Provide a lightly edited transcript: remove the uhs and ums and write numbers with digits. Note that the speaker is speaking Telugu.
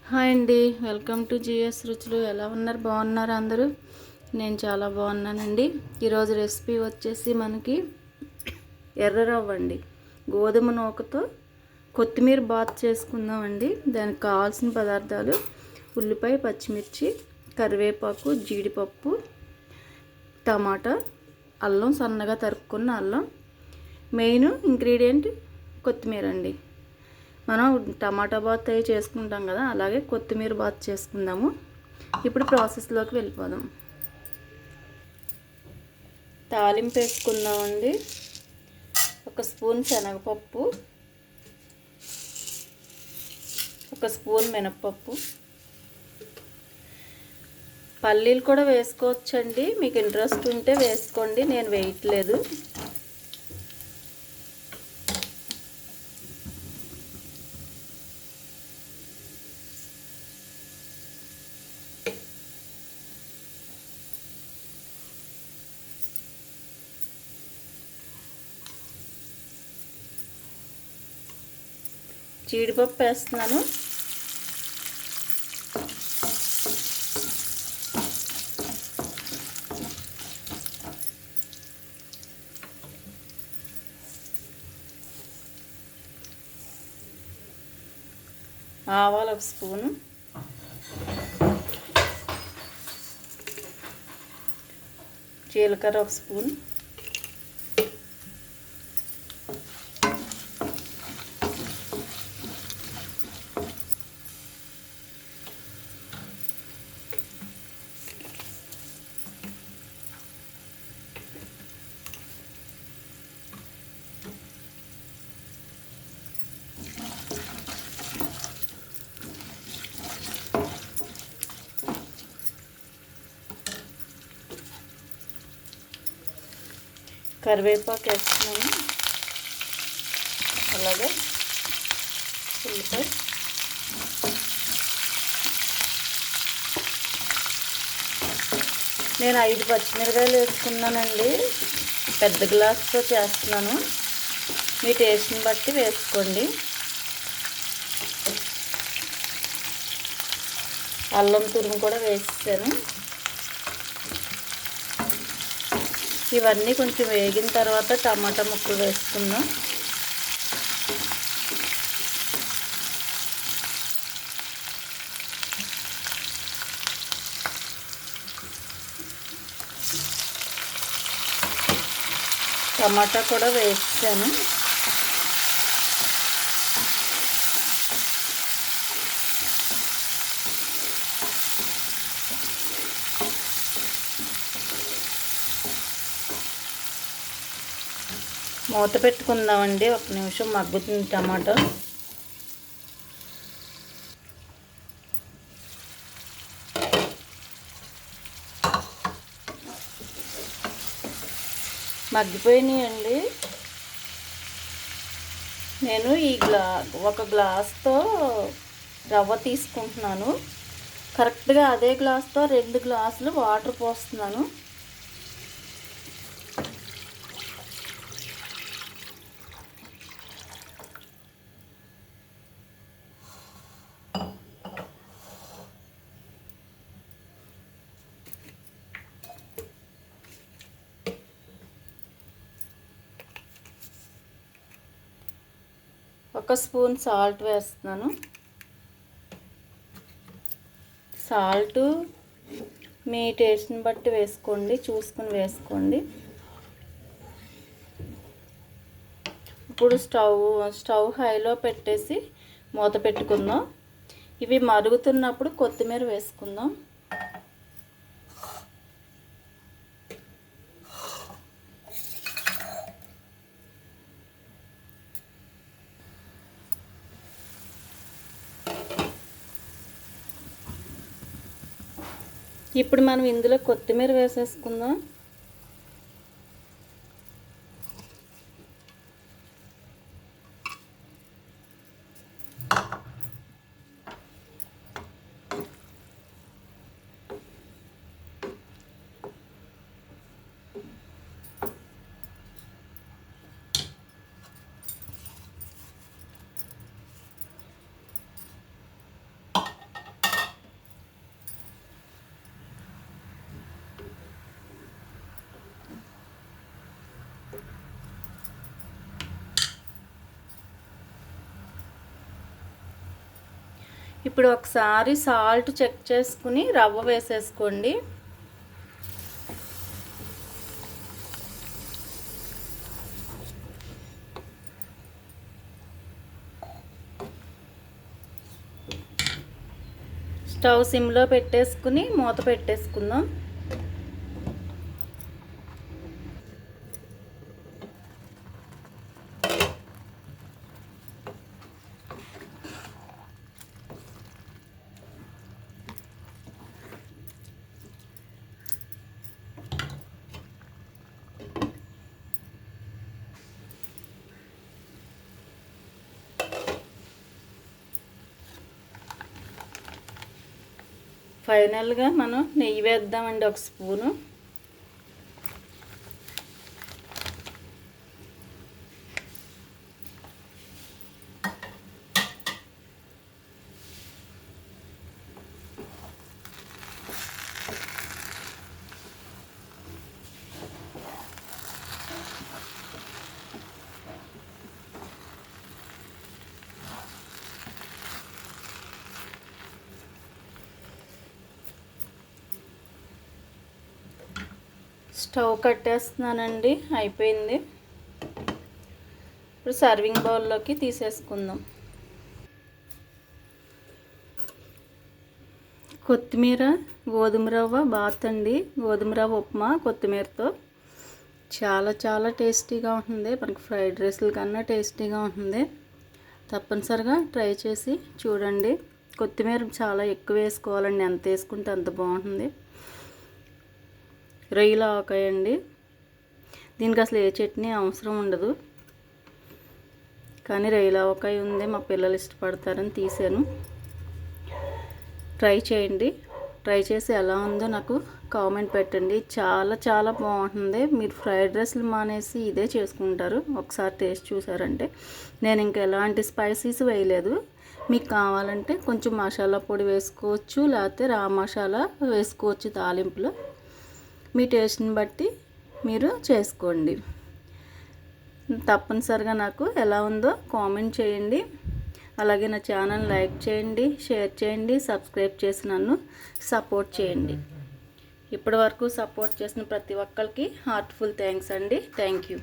హాయ్ అండి, వెల్కమ్ టు జిఎస్ రుచులు. ఎలా ఉన్నారు? బాగున్నారు అందరూ? నేను చాలా బాగున్నానండి. ఈరోజు రెసిపీ వచ్చేసి మనకి ఎర్ర రవ్వ అండి, గోధుమ నూకతో కొత్తిమీర బాత్ చేసుకుందామండి. దానికి కావాల్సిన పదార్థాలు: ఉల్లిపాయ, పచ్చిమిర్చి, కరివేపాకు, జీడిపప్పు, టమాటా, అల్లం, సన్నగా తరుక్కున్న అల్లం, మెయిన్ ఇంగ్రీడియంట్ కొత్తిమీర అండి. మనం టమాటా బాత్ అవి చేసుకుంటాం కదా, అలాగే కొత్తిమీర బాత్ చేసుకుందాము. ఇప్పుడు ప్రాసెస్లోకి వెళ్ళిపోదాం. తాలింపు వేసుకుందామండి. 1 స్పూన్ శనగపప్పు, 1 స్పూన్ మినప్పప్పు, పల్లీలు కూడా వేసుకోవచ్చండి. మీకు ఇంట్రెస్ట్ ఉంటే వేసుకోండి, నేను వేయట్లేదు. జీడిపప్పు వేస్తున్నాను. ఆవాలు 1 స్పూను, జీలకర్ర 1 స్పూన్, కరివేపాకు వేస్తున్నాను, అలాగే ఉల్లిపాయ, నేను 5 పచ్చిమిరకాయలు వేసుకున్నానండి. పెద్ద గ్లాస్తో చేస్తున్నాను, మీ టేస్ట్ని బట్టి వేసుకోండి. అల్లం తురుము కూడా వేసాను. ఇవన్నీ కొంచెం వేగిన తర్వాత టమాటా ముక్కలు వేసుకుందాం. టమాటా కూడా వేసాను. మూత పెట్టుకుందామండి. 1 నిమిషం మగ్గుతుంది టమాటా. మగ్గిపోయినాయండి. నేను ఒక గ్లాస్తో రవ్వ తీసుకుంటున్నాను. కరెక్ట్గా అదే గ్లాస్తో 2 గ్లాసులు వాటర్ పోస్తున్నాను. ఒక స్పూన్ సాల్ట్ వేస్తున్నాను. సాల్ట్ మీ టేస్ట్ని బట్టి వేసుకోండి, చూసుకుని వేసుకోండి. ఇప్పుడు స్టవ్ హైలో పెట్టేసి మూత పెట్టుకుందాం. ఇవి మరుగుతున్నప్పుడు కొత్తిమీర వేసుకుందాం. ఇప్పుడు మనం ఇందులో కొత్తిమీర వేసేసుకుందాం. ఇప్పుడు ఒకసారి సాల్ట్ చెక్ చేసుకుని రవ్వ వేసేసుకోండి. స్టవ్ సిమ్లో పెట్టేసుకుని మూత పెట్టేసుకుందాం. ఫైనల్గా మనం నెయ్యి వేద్దామండి, ఒక స్పూను. స్టవ్ కట్టేస్తున్నానండి, అయిపోయింది. ఇప్పుడు సర్వింగ్ బౌల్లోకి తీసేసుకుందాం. కొత్తిమీర గోధుమ రవ్వ బాత్ అండి, గోధుమ రవ్వ ఉప్మా కొత్తిమీరతో చాలా చాలా టేస్టీగా ఉంటుంది. మనకి ఫ్రైడ్ రైస్ల కన్నా టేస్టీగా ఉంటుంది. తప్పనిసరిగా ట్రై చేసి చూడండి. కొత్తిమీర చాలా ఎక్కువ వేసుకోవాలండి, ఎంత వేసుకుంటే అంత బాగుంటుంది. రొయ్యల ఆవకాయ అండి, దీనికి అసలు ఏ చట్నీ అవసరం ఉండదు, కానీ రొయ్యల ఆవకాయ ఉంది, మా పిల్లలు ఇష్టపడతారని తీసాను. ట్రై చేయండి. ట్రై చేసి ఎలా ఉందో నాకు కామెంట్ పెట్టండి. చాలా చాలా బాగుంటుంది. మీరు ఫ్రైడ్ రైస్లు మానేసి ఇదే చేసుకుంటారు. ఒకసారి టేస్ట్ చూసారంటే. నేను ఇంకా ఎలాంటి స్పైసీస్ వేయలేదు. మీకు కావాలంటే కొంచెం మసాలా పొడి వేసుకోవచ్చు, లేకపోతే రా మసాలా వేసుకోవచ్చు తాలింపులో. మీ టేస్ట్ని బట్టి మీరు చేసుకోండి. తప్పనిసరిగా నాకు ఎలా ఉందో కామెంట్ చేయండి. అలాగే నా ఛానల్ లైక్ చేయండి, షేర్ చేయండి, సబ్స్క్రైబ్ చేసి నన్ను సపోర్ట్ చేయండి. ఇప్పటి వరకు సపోర్ట్ చేసిన ప్రతి ఒక్కరికి హార్ట్ఫుల్ థ్యాంక్స్ అండి. Thank you.